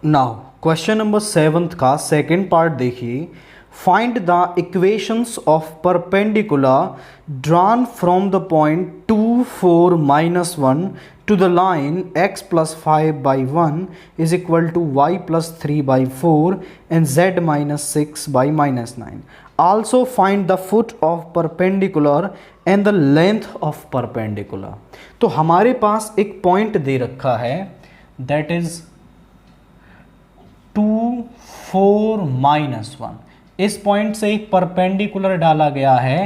Now question number 7 का second part देखिए। Find the equations of perpendicular drawn from the point 2 4 -1 to the line x plus 5 by 1 is equal to y plus 3 by 4 and z minus 6 by minus 9. Also find the foot of perpendicular and the length of perpendicular. तो हमारे पास एक point दे रखा है that is 2 4 -1। इस point से एक परपेंडिकुलर डाला गया है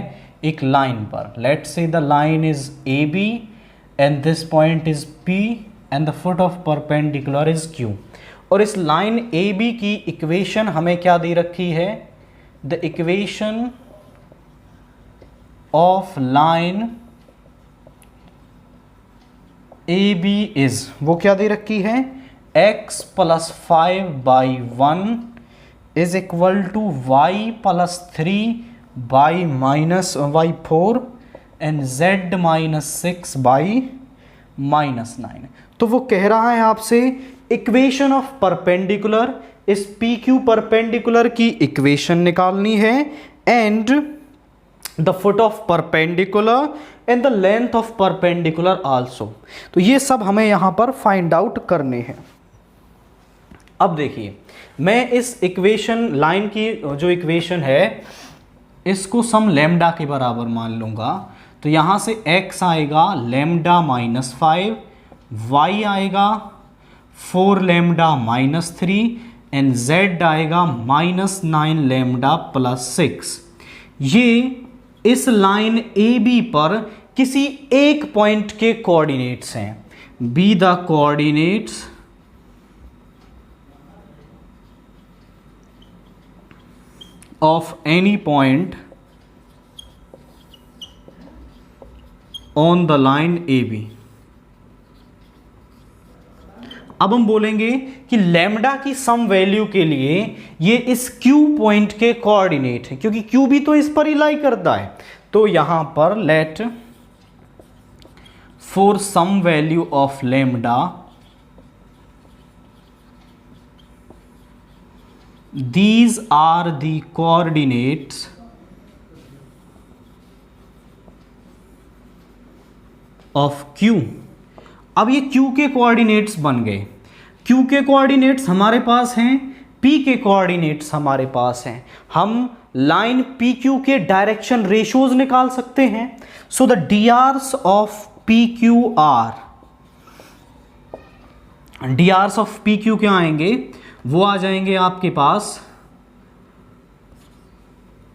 एक लाइन पर। Let's say the line is A B and this point is P and the foot of perpendicular is Q. और इस लाइन ए बी की इक्वेशन हमें क्या दे रखी है? The equation of line A B is, वो क्या दे रखी है? x plus 5 by 1 is equal to y plus 3 by minus y 4 and z minus 6 by minus 9। तो वो कह रहा है आपसे इक्वेशन ऑफ परपेंडिकुलर, इस पी क्यू परपेंडिकुलर की इक्वेशन निकालनी है and the foot of perpendicular and the length of perpendicular also. तो ये सब हमें यहां पर फाइंड आउट करने हैं। अब देखिए, मैं इस इक्वेशन लाइन की जो इक्वेशन है इसको सम लैम्डा के बराबर मान लूँगा। तो यहाँ से x आएगा लैम्डा माइनस 5, y आएगा 4 लैम्डा माइनस 3 एंड z आएगा माइनस 9 लैम्डा प्लस 6। ये इस लाइन ए बी पर किसी एक पॉइंट के कोऑर्डिनेट्स हैं। Be the coordinates of any point on the line AB। अब हम बोलेंगे कि लैम्डा की सम वैल्यू के लिए ये इस Q पॉइंट के कोऑर्डिनेट है, क्योंकि Q भी तो इस पर ही लाई करता है। तो यहां पर let for some value of lambda these are the coordinates of Q। अब ये Q के कोऑर्डिनेट्स बन गए। Q के कोऑर्डिनेट्स हमारे पास हैं, P के कोऑर्डिनेट्स हमारे पास हैं। हम लाइन PQ के डायरेक्शन रेशियोज निकाल सकते हैं। So the DRs of PQR, DRs of PQ क्या आएंगे? वो आ जाएंगे आपके पास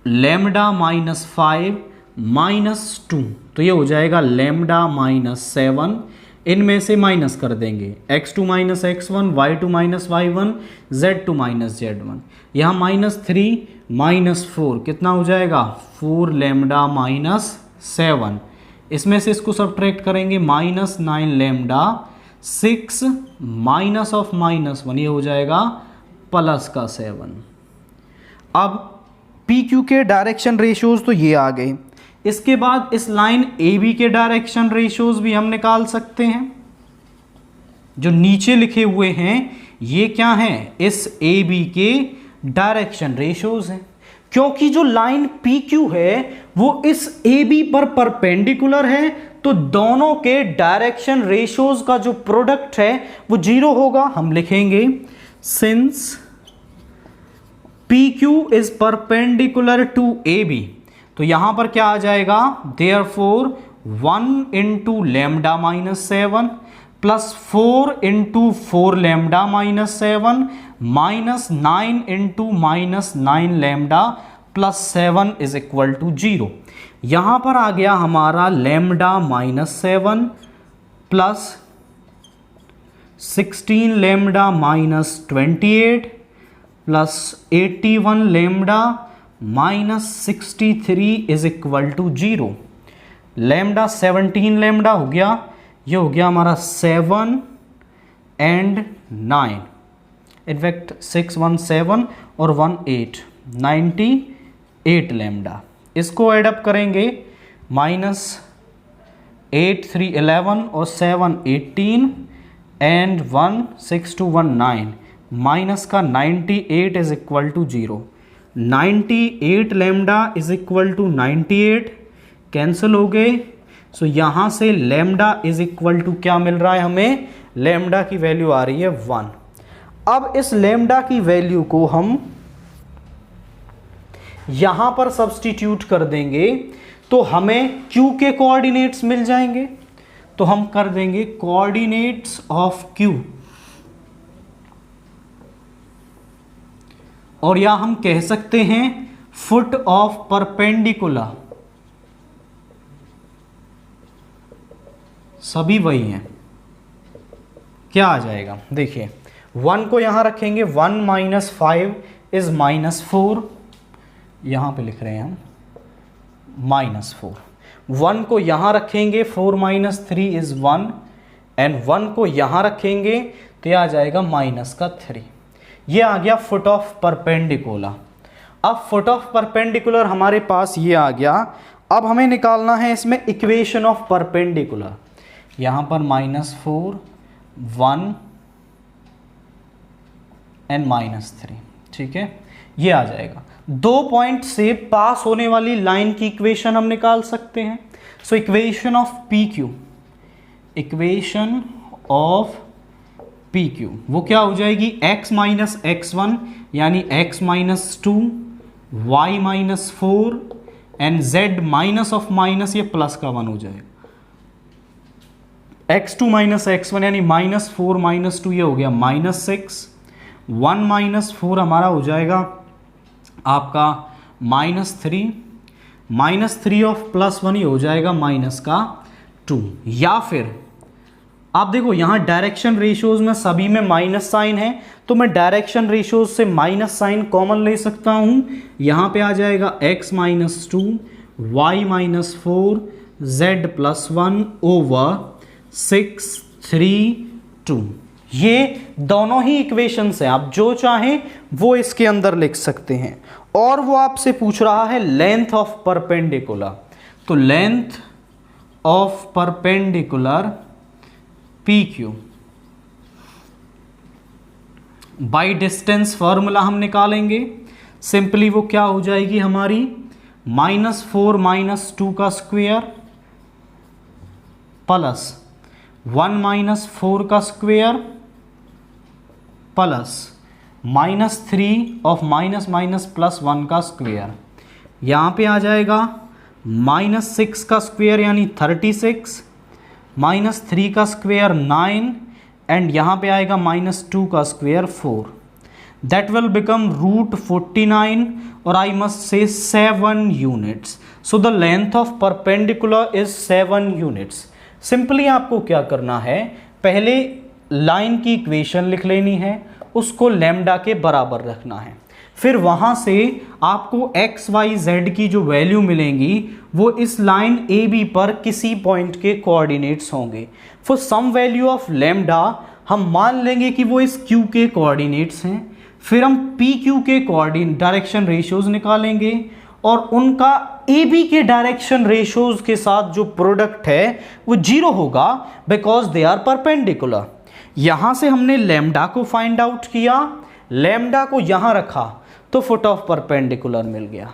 लैम्डा माइनस 5 माइनस 2, तो ये हो जाएगा लैम्डा माइनस 7। इनमें से माइनस कर देंगे x2 minus x1, y2 minus y1, z2 minus z1। यहाँ माइनस 3 माइनस 4 कितना हो जाएगा? 4 लैम्डा माइनस 7। इसमें से इसको सब्ट्रैक्ट करेंगे minus 9 lambda 6 minus of minus 1, ये हो जाएगा प्लस का 7। अब पी क्यू के डायरेक्शन रेशियोज तो ये आ गए। इसके बाद इस लाइन ए बी के डायरेक्शन रेशियोज भी हम निकाल सकते हैं। जो नीचे लिखे हुए हैं ये क्या हैं? इस ए बी के डायरेक्शन रेशियोज हैं, क्योंकि जो लाइन पी क्यू है वो इस ए बी पर परपेंडिकुलर है, तो दोनों के डायरेक्शन रेशियोज का जो प्रोडक्ट है वो 0 होगा। हम लिखेंगे since P Q is perpendicular to A B, तो यहां पर क्या आ जाएगा? Therefore 1 into lambda minus 7 plus 4 into 4 lambda minus 7 minus 9 into minus 9 lambda plus 7 is equal to 0। यहां पर आ गया हमारा lambda minus 7 plus 16 lambda minus 28 plus 81 lambda minus 63 is equal to 0। Lambda 17 lambda हो गया, ये हो गया हमारा 7 एंड 9, इनफैक्ट 6 1 7 और 1 8 98 लैम्डा। इसको एडअप करेंगे माइनस 8 3 11 और 7 18 एंड 1 6 2 1 9, माइनस का 98 is equal to 0। 98 lambda is equal to 98 cancel हो गए। सो यहाँ से लैम्डा इज इक्वल टू क्या मिल रहा है हमें, लैम्डा की वैल्यू आ रही है 1। अब इस लैम्डा की वैल्यू को हम यहां पर सब्स्टिट्यूट कर देंगे तो हमें Q के कोऑर्डिनेट्स मिल जाएंगे। तो हम कर देंगे कोऑर्डिनेट्स ऑफ Q, और या हम कह सकते हैं फुट ऑफ परपेंडिकुलर, सभी वही हैं। क्या आ जाएगा, देखिए 1 को यहां रखेंगे, 1 माइनस 5 इज -4, यहां पे लिख रहे हैं हम -4। 1 को यहां रखेंगे, 4 माइनस 3 इज 1, एंड 1 को यहां रखेंगे तो यह आ जाएगा -3। ये आ गया फुट ऑफ परपेंडिकुलर। अब फुट ऑफ परपेंडिकुलर हमारे पास ये आ गया। अब हमें निकालना है इसमें इक्वेशन ऑफ परपेंडिकुलर। यहां पर -4, 1 एंड -3, ठीक है, ये आ जाएगा। 2 पॉइंट से पास होने वाली लाइन की इक्वेशन हम निकाल सकते हैं। So equation of PQ, equation of PQ वो क्या हो जाएगी, x माइनस x1 यानी x minus 2, y minus 4 and z minus of minus, ये प्लस का 1 हो जाएगा। x2 माइनस x1 यानी -4 -2, ये हो गया -6। 1 माइनस 4 हमारा हो जाएगा आपका -3, -3 ऑफ +1 ही हो जाएगा -2। या फिर आप देखो यहाँ डायरेक्शन रेशियोज में सभी में माइनस साइन है, तो मैं डायरेक्शन रेशियोज से माइनस साइन कॉमन ले सकता हूं। यहां पे आ जाएगा x minus 2, y minus 4, z plus 1 over 6, 3, 2। ये दोनों ही इक्वेशंस हैं, आप जो चाहें वो इसके अंदर लिख सकते हैं। और वो आपसे पूछ रहा है लेंथ ऑफ परपेंडिकुलर, तो length of perpendicular PQ by distance formula हम निकालेंगे। सिंपली वो क्या हो जाएगी हमारी, -4 -2 का स्क्वायर प्लस 1 -4 का स्क्वायर प्लस -3 ऑफ -+ 1 का स्क्वायर। यहाँ पे आ जाएगा -6 का स्क्वायर यानी 36, -3 का स्क्वायर 9 एंड यहाँ पे आएगा -2 का स्क्वायर 4। दैट विल बिकम √49 और I must say 7 units. So the length of perpendicular is 7 units. Simply आपको क्या करना है, पहले लाइन की इक्वेशन लिख लेनी है, उसको लैम्डा के बराबर रखना है, फिर वहां से आपको x y z की जो वैल्यू मिलेंगी वो इस लाइन AB पर किसी पॉइंट के कोऑर्डिनेट्स होंगे। For some value of lambda हम मान लेंगे कि वो इस Q के कोऑर्डिनेट्स हैं, फिर हम PQ के कोऑर्डिनेट डायरेक्शन रेशियोज निकालेंगे और उनका AB के डायरेक्शन रेशियोज के साथ जो प्रोडक्ट है वो 0 होगा बिकॉज दे आर परपेंडिकुलर। यहां से हमने लैम्डा को फाइंड आउट किया, लैम्डा को यहां रखा तो फुट ऑफ परपेंडिकुलर मिल गया।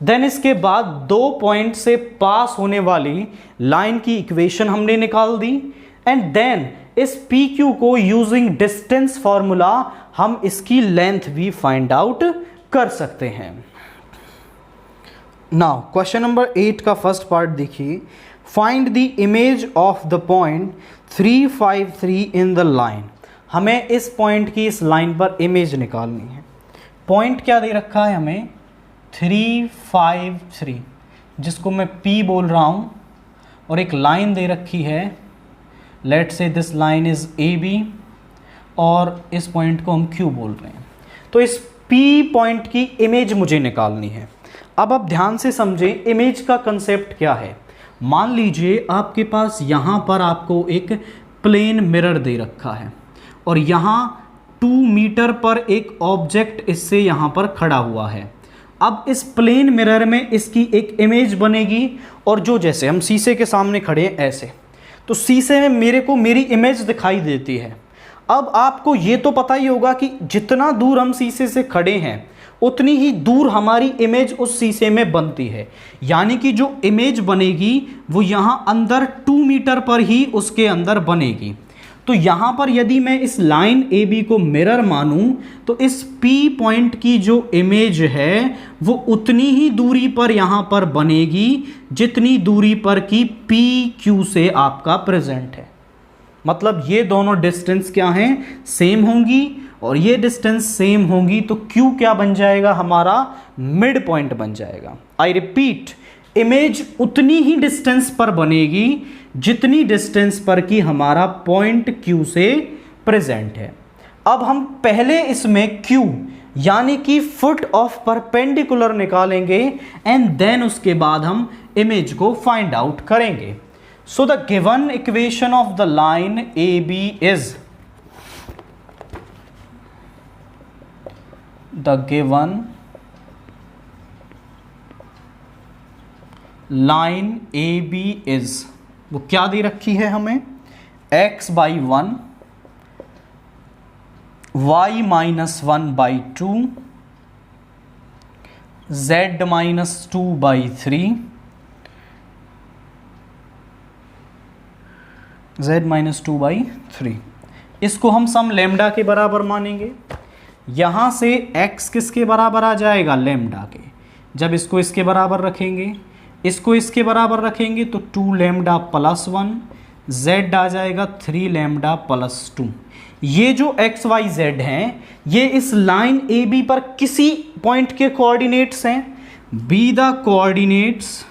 देन इसके बाद 2 पॉइंट से पास होने वाली लाइन की इक्वेशन हमने निकाल दी एंड देन इस PQ को यूजिंग डिस्टेंस फॉर्मूला हम इसकी लेंथ भी फाइंड आउट कर सकते हैं। नाउ क्वेश्चन नंबर 8 का फर्स्ट पार्ट देखिए, find the image of the point 353 in the line. हमें इस पॉइंट की इस लाइन पर इमेज निकालनी है। पॉइंट क्या दे रखा है हमें, 353, जिसको मैं P बोल रहा हूँ, और एक लाइन दे रखी है, लेट्स से दिस लाइन इज AB और इस पॉइंट को हम Q बोल रहे हैं। तो इस P पॉइंट की इमेज मुझे निकालनी है। अब आप ध्यान से समझें इमेज का कंसेप्ट क्या है। मान लीजिए आपके पास यहाँ पर आपको एक प्लेन मिरर दे रखा है और यहाँ 2 मीटर पर एक ऑब्जेक्ट इससे यहाँ पर खड़ा हुआ है। अब इस प्लेन मिरर में इसकी एक इमेज बनेगी और जो जैसे हम शीशे के सामने खड़े हैं ऐसे, तो शीशे में मेरे को मेरी इमेज दिखाई देती है। अब आपको ये तो पता ही होगा कि जितना दूर हम शीशे से खड़े हैं उतनी ही दूर हमारी इमेज उस शीशे में बनती है, यानी कि जो इमेज बनेगी वो यहाँ अंदर 2 मीटर पर ही उसके अंदर बनेगी। तो यहाँ पर यदि मैं इस लाइन ए बी को मिरर मानूं तो इस P पॉइंट की जो इमेज है वो उतनी ही दूरी पर यहाँ पर बनेगी जितनी दूरी पर कि PQ से आपका प्रेजेंट है। मतलब ये दोनों डिस्टेंस क्या हैं, सेम होंगी, और ये डिस्टेंस सेम होंगी तो Q क्या बन जाएगा, हमारा मिड पॉइंट बन जाएगा। आई रिपीट, इमेज उतनी ही डिस्टेंस पर बनेगी जितनी डिस्टेंस पर कि हमारा पॉइंट Q से प्रेजेंट है। अब हम पहले इसमें Q यानी कि फुट ऑफ परपेंडिकुलर निकालेंगे एंड देन उसके बाद हम इमेज को फाइंड आउट करेंगे। So the given equation of the line AB is, the given line AB is, वो क्या दे रखी है हमें, x by 1, y minus 1 by 2, z minus 2 by 3, z minus 2 by 3। इसको हम सम लैम्डा के बराबर मानेंगे। यहाँ से x किसके बराबर आ जाएगा, लैम्डा के। जब इसको इसके बराबर रखेंगे, इसको इसके बराबर रखेंगे तो 2 लैम्डा प्लस 1, z आ जाएगा 3 लैम्डा प्लस 2। ये जो x y z हैं ये इस लाइन ए बी पर किसी पॉइंट के कोऑर्डिनेट्स हैं। Be the coordinates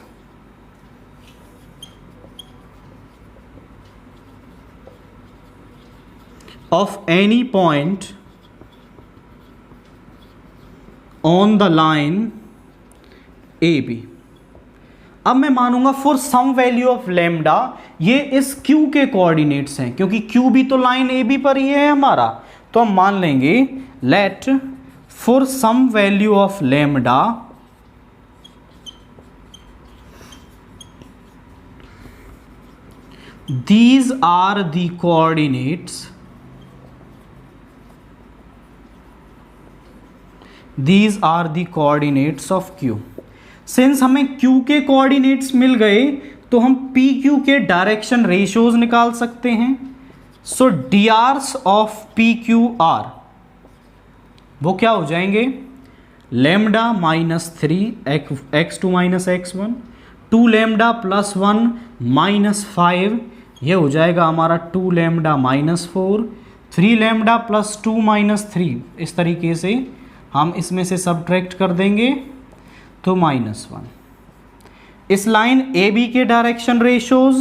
of any point on the line A B. अब मैं मानूंगा for some value of lambda, ये इस Q के कोऑर्डिनेट्स हैं, क्योंकि Q भी तो लाइन ए बी पर ही है हमारा। तो हम मान लेंगे let for some value of lambda these are the coordinates, these are the coordinates of Q। Since हमें Q के कोऑर्डिनेट्स मिल गए तो हम PQ के डायरेक्शन रेशियोज निकाल सकते हैं। सो DRs ऑफ PQR वो क्या हो जाएंगे, lambda minus 3 x2 minus x1, 2 lambda plus 1 minus 5, ये हो जाएगा हमारा 2 lambda minus 4, 3 lambda plus 2 minus 3। इस तरीके से हम इसमें से सब्ट्रैक्ट कर देंगे तो माइनस 1। इस लाइन ए बी के डायरेक्शन रेशियोज,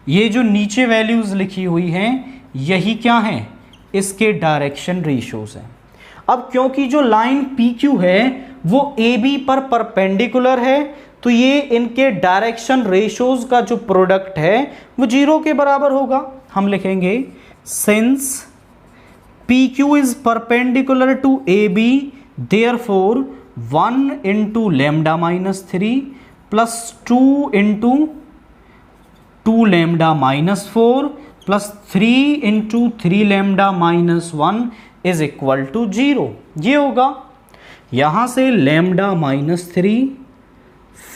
ये जो नीचे वैल्यूज लिखी हुई हैं यही क्या हैं, इसके डायरेक्शन रेशियोज हैं। अब क्योंकि जो लाइन पी क्यू है वो ए बी पर परपेंडिकुलर है तो ये इनके डायरेक्शन रेशियोज का जो प्रोडक्ट है वो 0 के बराबर होगा। हम लिखेंगे since PQ is perpendicular to AB, therefore 1 into lambda minus 3 plus 2 into 2 lambda minus 4 plus 3 into 3 lambda minus 1 is equal to 0। ये होगा, यहाँ से lambda minus 3,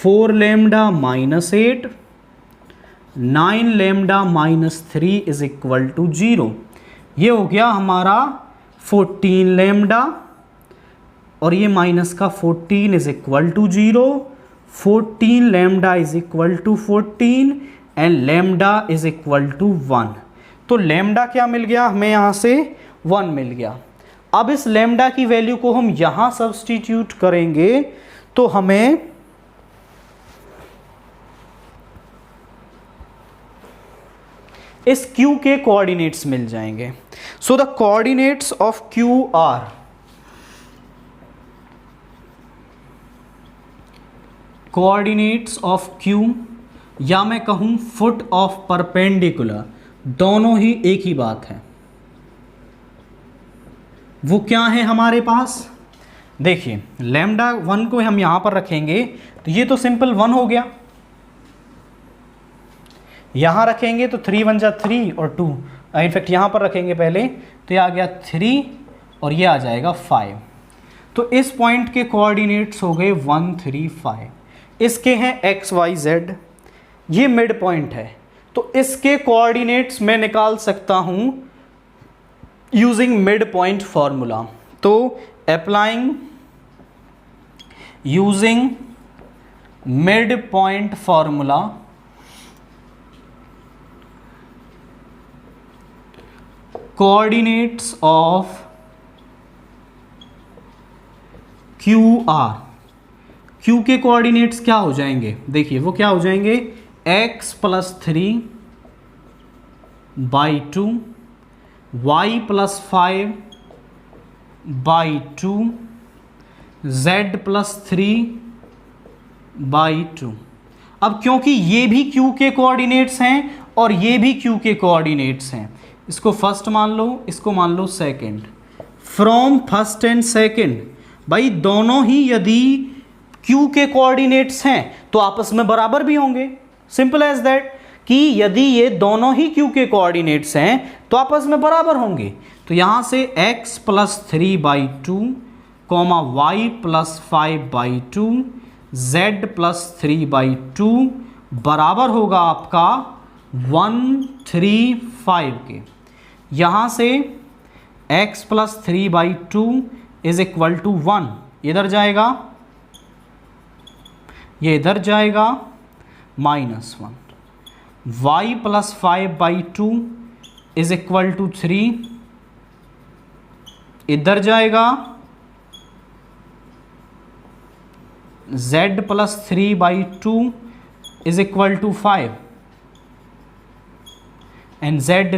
4 lambda minus 8, 9 lambda minus 3 is equal to 0। ये हो गया हमारा 14 लैम्डा और ये माइनस का 14 is equal to 0। 14 lambda is equal to 14 and lambda is equal to 1। तो लैम्डा क्या मिल गया हमें, यहाँ से 1 मिल गया। अब इस लैम्डा की वैल्यू को हम यहाँ सब्स्टिट्यूट करेंगे तो हमें इस Q के कोऑर्डिनेट्स मिल जाएंगे। So the coordinates of Q are, coordinates of Q या मैं कहूं फुट ऑफ परपेंडिकुलर, दोनों ही एक ही बात है। वो क्या है हमारे पास, देखिए लैम्डा 1 को हम यहां पर रखेंगे तो ये तो सिंपल 1 हो गया, यहां रखेंगे तो 3 1 जा 3 और 2 इनफैक्ट यहाँ पर रखेंगे पहले, तो ये आ गया 3 और ये आ जाएगा 5। तो इस पॉइंट के कोऑर्डिनेट्स हो गए 1 3 5। इसके हैं x y z, ये मिड पॉइंट है, तो इसके कोऑर्डिनेट्स मैं निकाल सकता हूँ यूजिंग मिड पॉइंट फॉर्मूला। तो applying using mid point formula, coordinates of Q R, Q के कोऑर्डिनेट्स क्या हो जाएंगे, देखिए वो क्या हो जाएंगे, x + 3/2, y + 5/2, z + 3/2। अब क्योंकि ये भी q के कोऑर्डिनेट्स हैं और ये भी q के कोऑर्डिनेट्स हैं, इसको फर्स्ट मान लो, इसको मान लो second. From first and second, भाई दोनों ही यदि q के कोऑर्डिनेट्स हैं तो आपस में बराबर भी होंगे, सिंपल एज दैट, कि यदि ये दोनों ही q के कोऑर्डिनेट्स हैं तो आपस में बराबर होंगे। तो यहां से x + 3/2, y + 5/2, z + 3/2 बराबर होगा आपका 1 3 5 के। यहां से x + 3/2 = 1, इधर जाएगा, ये इधर जाएगा -1, y + 5/2 = 3, इधर जाएगा, z + 3/2 = 5 एंड z =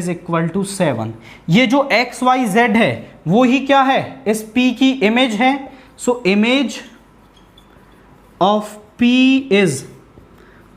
7। ये जो x y z है वो ही क्या है, इस p की इमेज है। So image of p is,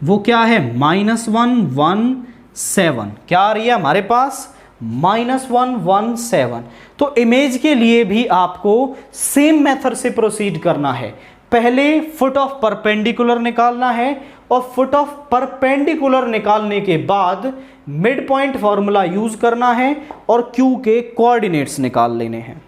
वो क्या है, -1 1 7, क्या आ रही है हमारे पास, -1 1 7। तो इमेज के लिए भी आपको सेम मेथड से प्रोसीड करना है। पहले फुट ऑफ परपेंडिकुलर निकालना है और फुट ऑफ परपेंडिकुलर निकालने के बाद मिड पॉइंट फॉर्मूला यूज करना है और क्यू के कोऑर्डिनेट्स निकाल लेने हैं।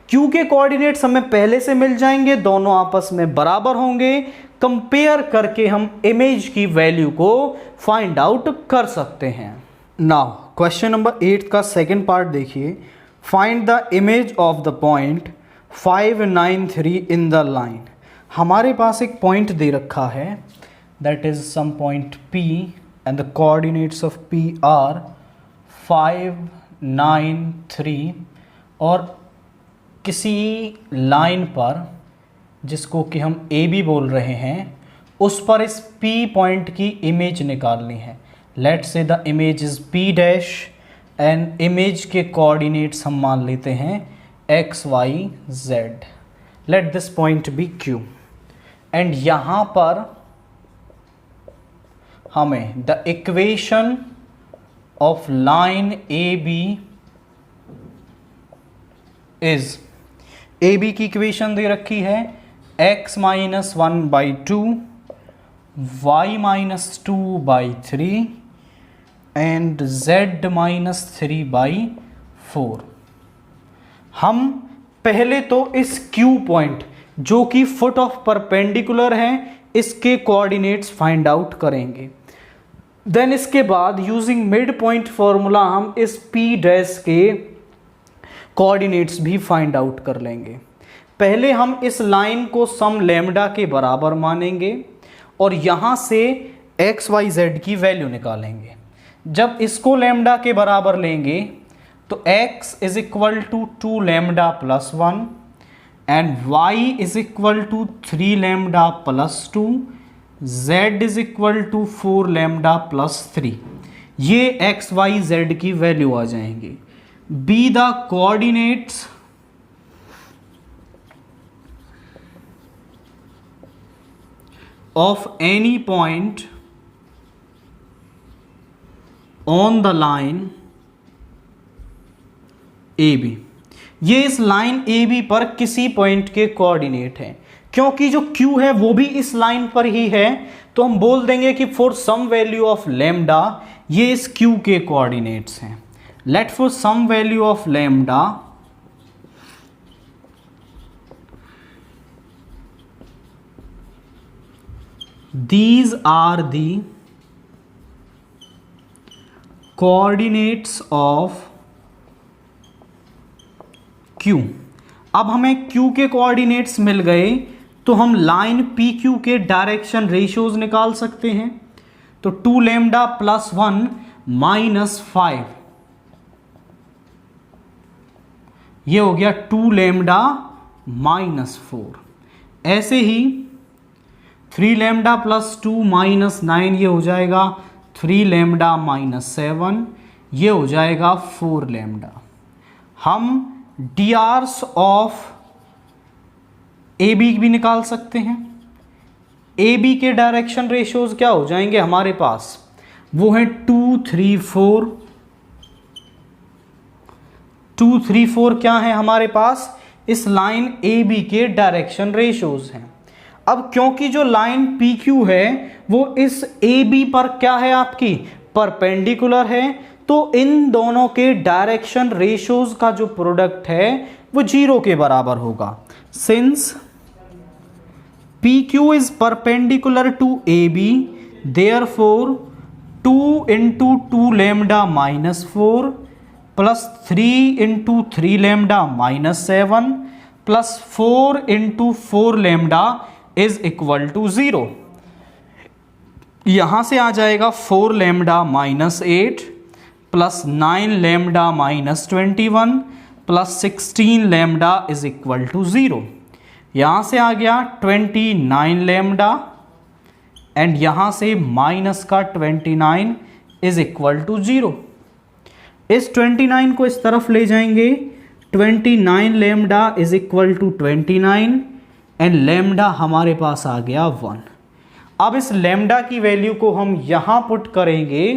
क्यू के कोऑर्डिनेट्स हमें पहले से मिल जाएंगे, दोनों आपस में बराबर होंगे, कंपेयर करके हम इमेज की वैल्यू को फाइंड आउट कर सकते हैं। नाउ क्वेश्चन नंबर 8 का सेकंड पार्ट देखिए, find the image of the point 5 9 3 in the line. हमारे पास एक पॉइंट दे रखा है, that is some point P and the coordinates of P are 5 9 3, और किसी लाइन पर जिसको कि हम AB बोल रहे हैं उस पर इस P पॉइंट की इमेज निकालनी है। Let's say the image is P' and image के कोऑर्डिनेट्स हम मान लेते हैं x y z। Let this point be Q and यहाँ पर हमें the equation of line AB is, AB की इक्वेशन दे रखी है x - 1/2, y - 2/3 एंड z - 3/4। हम पहले तो इस Q पॉइंट जो कि फुट ऑफ परपेंडिकुलर है इसके कोऑर्डिनेट्स फाइंड आउट करेंगे। देन इसके बाद यूजिंग मिड पॉइंट फॉर्मूला हम इस P' के कोऑर्डिनेट्स भी फाइंड आउट कर लेंगे। पहले हम इस लाइन को सम लैम्डा के बराबर मानेंगे और यहाँ से x y z की वैल्यू निकालेंगे। जब इसको लैम्डा के बराबर लेंगे तो x = 2 lambda + 1 and y = 3 lambda + 2, z = 4 lambda + 3। ये x y z की वैल्यू आ जाएंगी। B the coordinates of any point on the line AB। ये इस लाइन AB पर किसी पॉइंट के कोऑर्डिनेट हैं। क्योंकि जो Q है वो भी इस लाइन पर ही है तो हम बोल देंगे कि for some value of lambda ये इस Q के कोऑर्डिनेट्स हैं। Let for some value of lambda these are the coordinates of Q। अब हमें Q के कोऑर्डिनेट्स मिल गए तो हम लाइन PQ के डायरेक्शन रेशियोज निकाल सकते हैं। तो 2 लैम्डा प्लस 1 माइनस 5, ये हो गया 2 लैम्डा माइनस 4। ऐसे ही 3 लैम्डा प्लस 2 माइनस 9, ये हो जाएगा 3 लैम्डा माइनस 7, ये हो जाएगा 4 लैम्डा। हम DRs ऑफ AB भी निकाल सकते हैं। AB के डायरेक्शन रेशियोज क्या हो जाएंगे हमारे पास, वो है 2 3 4। 2 3 4 क्या है हमारे पास, इस लाइन AB के डायरेक्शन रेशियोज हैं। अब क्योंकि जो लाइन PQ है वो इस AB पर क्या है आपकी, परपेंडिकुलर है, तो इन दोनों के डायरेक्शन रेशियोज का जो प्रोडक्ट है वो 0 के बराबर होगा। Since PQ is perpendicular to AB, therefore 2 into 2 lambda minus 4 plus 3 into 3 lambda minus 7 plus 4 into 4 lambda is equal to 0। यहां से आ जाएगा 4 lambda minus 8 plus 9 lambda minus 21 plus 16 lambda is equal to 0। यहां से आ गया 29 लैम्डा एंड यहां से माइनस का 29 इज इक्वल टू 0। इस 29 को इस तरफ ले जाएंगे, 29 lambda is equal to 29 and lambda हमारे पास आ गया 1। अब इस लैम्डा की वैल्यू को हम यहां पुट करेंगे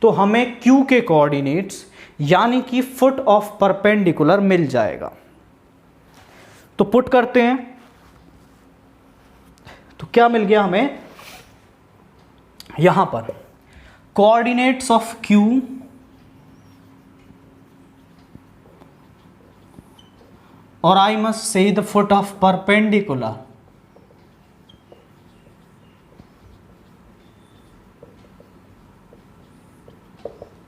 तो हमें Q के कोऑर्डिनेट्स यानी कि फुट ऑफ परपेंडिकुलर मिल जाएगा। तो पुट करते हैं, तो क्या मिल गया हमें यहां पर, कोऑर्डिनेट्स ऑफ Q और I must say the foot of perpendicular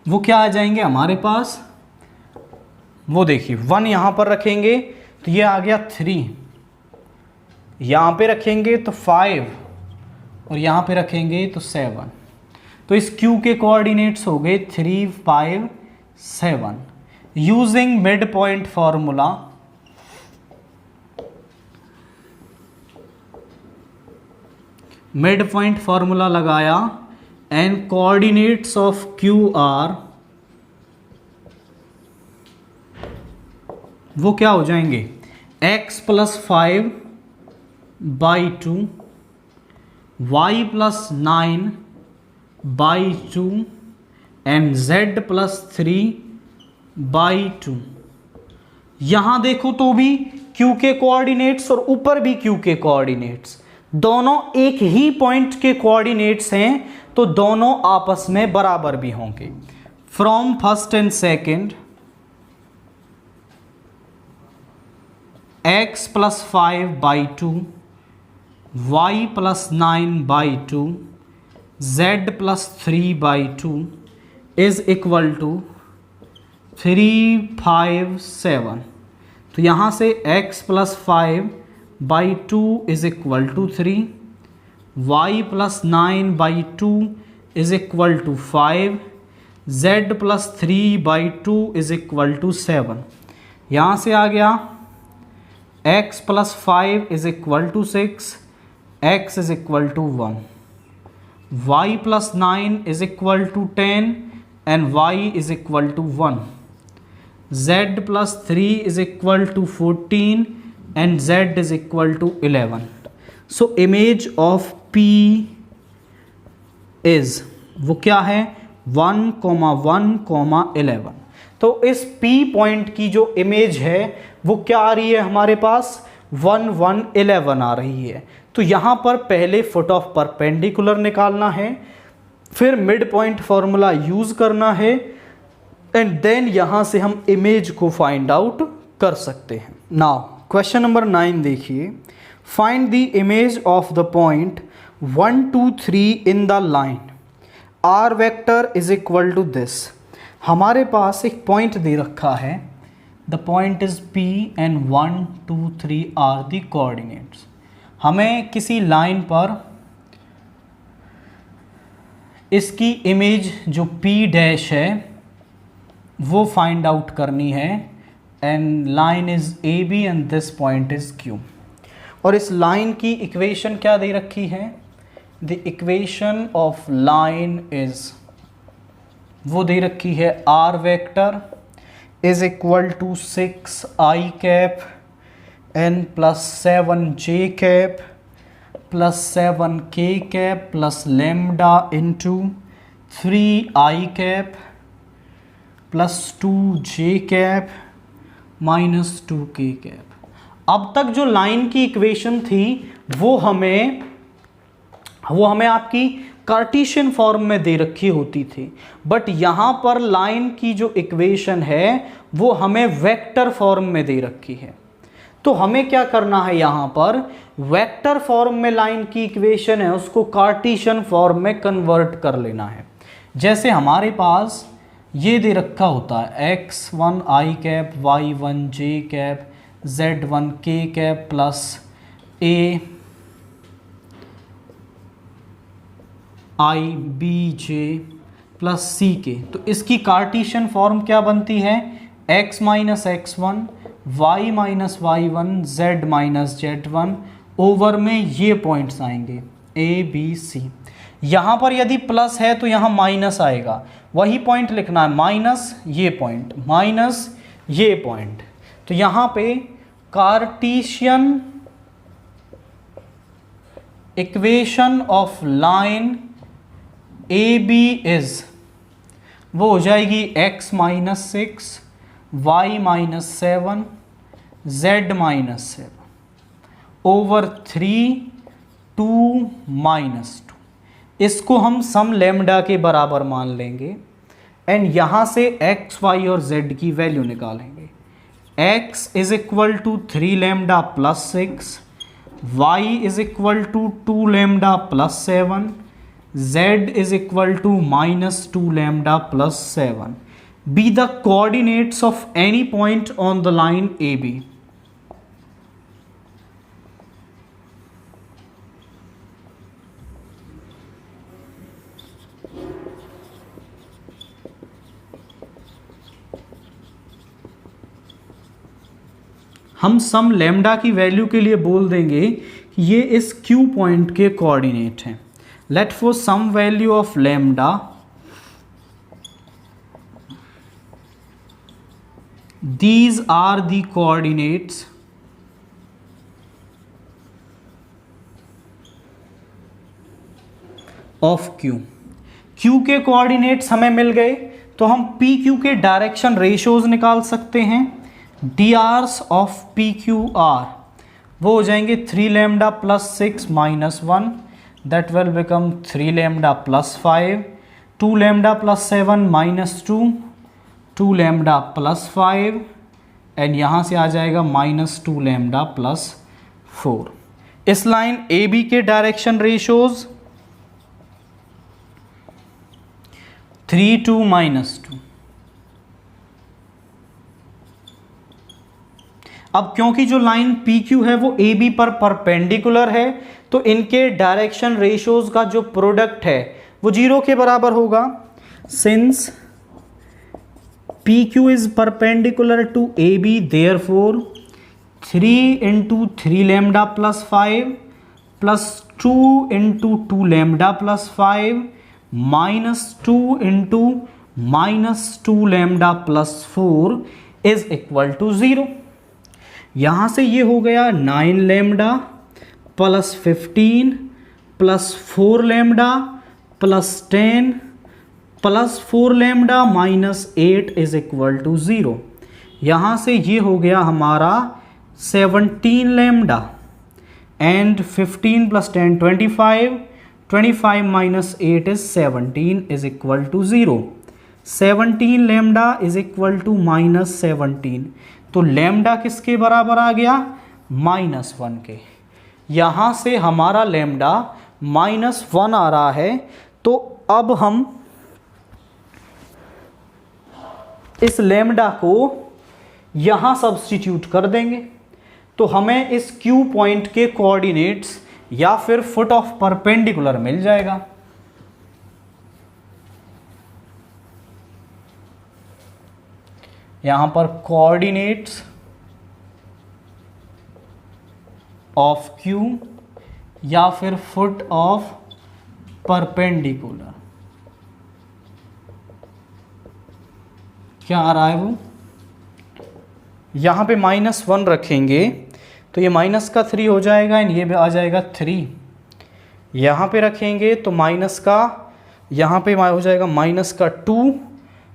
वो क्या आ जाएंगे हमारे पास, वो देखिए 1 यहां पर रखेंगे तो ये आ गया 3, यहां पे रखेंगे तो 5 और यहां पे रखेंगे तो 7। तो इस Q के कोऑर्डिनेट्स हो गए 3 5 7। Using mid point formula, mid point formula लगाया and coordinates of Q are, वो क्या हो जाएंगे, x plus 5 by 2, y plus 9 by 2 and z plus 3 by 2। यहां देखो तो भी Q के कोऑर्डिनेट्स और ऊपर भी Q के कोऑर्डिनेट्स, दोनों एक ही पॉइंट के कोऑर्डिनेट्स हैं तो दोनों आपस में बराबर भी होंगे। From first and second x plus 5 by 2, y plus 9 by 2, z plus 3 by 2 is equal to 3 5 7। तो यहां से x plus 5 by 2 is equal to 3, y plus 9 by 2 is equal to 5, z plus 3 by 2 is equal to 7। यहाँ से आ गया x plus 5 is equal to 6, x is equal to 1, y plus 9 is equal to 10 and y is equal to 1, z plus 3 is equal to 14 and z is equal to 11. So image of P is, वो क्या है 1, 1, 11। तो इस P point की जो image है वो क्या आ रही है हमारे पास, 1, 1, 11 आ रही है। तो यहाँ पर पहले फुट ऑफ परपेंडिकुलर निकालना है, फिर मिड पॉइंट फॉर्मूला यूज करना है एंड देन यहाँ से हम इमेज को फाइंड आउट कर सकते हैं। नाउ क्वेश्चन नंबर 9 देखिए, find the image of the point 1 2 3 in the line r vector is equal to this. हमारे पास एक पॉइंट दे रखा है, the point is P and 1 2 3 are the coordinates. हमें किसी लाइन पर इसकी इमेज जो P डैश है वो फाइंड आउट करनी है, and line is AB and this point is Q। और इस लाइन की इक्वेशन क्या दे रखी है, the equation of line is, वो दे रखी है R vector is equal to 6i cap n plus 7j cap plus 7k cap plus lambda into 3i cap plus 2j cap minus 2k cap. अब तक जो लाइन की equation थी वो हमें आपकी कार्टेशियन फॉर्म में दे रखी होती थी, बट यहाँ पर लाइन की जो इक्वेशन है वो हमें वेक्टर फॉर्म में दे रखी है। तो हमें क्या करना है, यहाँ पर वेक्टर फॉर्म में लाइन की इक्वेशन है उसको कार्टेशियन फॉर्म में कन्वर्ट कर लेना है। जैसे हमारे पास ये दे रखा होता है x1 i cap y1 j cap z1 k cap plus a i b j plus c के। तो इसकी कार्टेशियन फॉर्म क्या बनती है, x minus x1 y minus y1 z minus z1 over में ये पॉइंट्स आएंगे a b c। यहाँ पर यदि प्लस है तो यहाँ माइनस आएगा, वही पॉइंट लिखना है, माइनस ये पॉइंट माइनस ये पॉइंट। तो यहाँ पे Cartesian equation of line A B is, वो हो जाएगी x minus 6 y minus 7 z minus 7 over 3 2 minus 2। इसको हम सम लेमडा के बराबर मान लेंगे एंड यहाँ से x y और z की वैल्यू निकालेंगे। x is equal to 3 lambda plus 6, y is equal to 2 lambda plus 7, z is equal to minus 2 lambda plus 7 be the coordinates of any point on the line AB। हम सम lambda की value के लिए बोल देंगे कि ये इस Q point के कोऑर्डिनेट हैं। Let for some value of lambda these are the coordinates of Q। Q के कोऑर्डिनेट्स हमें मिल गए तो हम PQ के डायरेक्शन रेशियोज निकाल सकते हैं। DRs ऑफ PQR वो हो जाएंगे 3 lambda plus 6 minus 1, that will become 3 lambda plus 5, 2 lambda plus 7 minus 2, 2 lambda plus 5 and यहाँ से आ जाएगा माइनस 2 lambda plus 4। इस लाइन ए बी के डायरेक्शन रेशियोज 3 2 माइनस 2। अब क्योंकि जो लाइन PQ है वो AB पर परपेंडिकुलर है तो इनके डायरेक्शन रेशियोज का जो प्रोडक्ट है वो 0 के बराबर होगा। Since PQ is perpendicular to AB therefore 3 into 3 lambda plus 5 plus 2 into 2 lambda plus 5 minus 2 into minus 2 lambda plus 4 is equal to 0। यहाँ से ये हो गया 9 lambda plus 15 plus 4 lambda plus 10 plus 4 lambda minus 8 is equal to 0। यहाँ से ये हो गया हमारा 17 lambda and 15 plus 10 25 minus 8 is 17 is equal to 0। 17 lambda is equal to -17, तो लेमडा किसके बराबर आ गया, -1 के। यहाँ से हमारा लेमडा -1 आ रहा है, तो अब हम इस लेमडा को यहाँ सब्स्टिट्यूट कर देंगे, तो हमें इस Q पॉइंट के कोऑर्डिनेट्स या फिर फुट ऑफ परपेंडिकुलर मिल जाएगा। यहाँ पर कोऑर्डिनेट्स ऑफ Q या फिर फुट ऑफ परपेंडिकुलर क्या आ रहा है वो, यहाँ पे -1 रखेंगे तो ये -3 हो जाएगा एंड ये भी आ जाएगा 3। यहाँ पे रखेंगे तो माइनस का, यहाँ पे हो जाएगा -2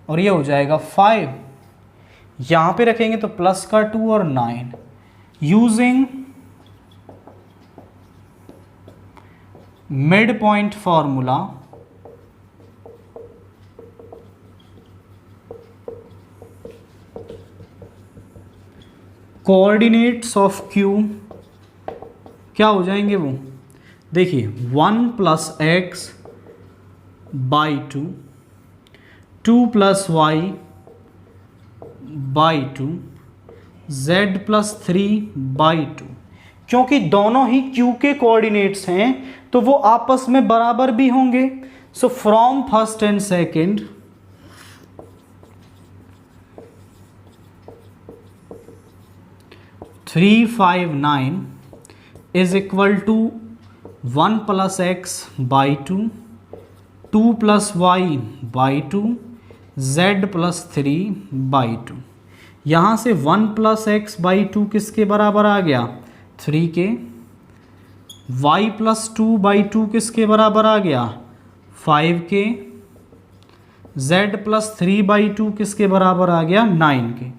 और ये हो जाएगा 5। यहाँ पे रखेंगे तो +2 और 9। Using mid point formula coordinates of Q क्या हो जाएंगे वो, देखिए 1 + x by 2, 2 + y by 2, z + 3 by 2। क्योंकि दोनों ही Q के कोऑर्डिनेट्स हैं तो वो आपस में बराबर भी होंगे। So from first and second three 5 9 is equal to 1 + x by 2, 2 + y by 2, z + 3 by 2। यहाँ से 1 + x बाई 2 किसके बराबर आ गया, 3 के। y + 2 बाई 2 किसके बराबर आ गया, 5 के। z + 3 बाई 2 किसके बराबर आ गया, 9 के।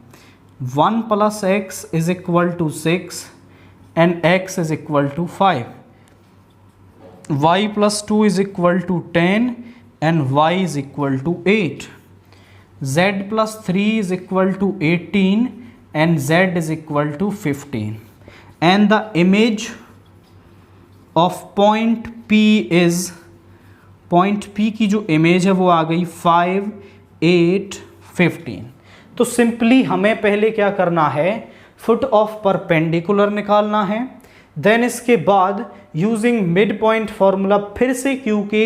1 + x is equal to 6 and x is equal to 5। y + 2 is equal to 10 and y is equal to 8। z + 3 is equal to 18 and z is equal to 15 and the image of point P is, point P की जो image है वो आ गई 5 8 15। तो simply हमें पहले क्या करना है, फुट ऑफ परपेंडिकुलर निकालना है, देन इसके बाद यूजिंग मिड पॉइंट फॉर्मूला फिर से Q के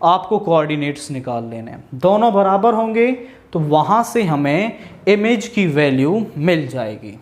आपको कोऑर्डिनेट्स निकाल लेने हैं। दोनों बराबर होंगे तो वहाँ से हमें इमेज की वैल्यू मिल जाएगी।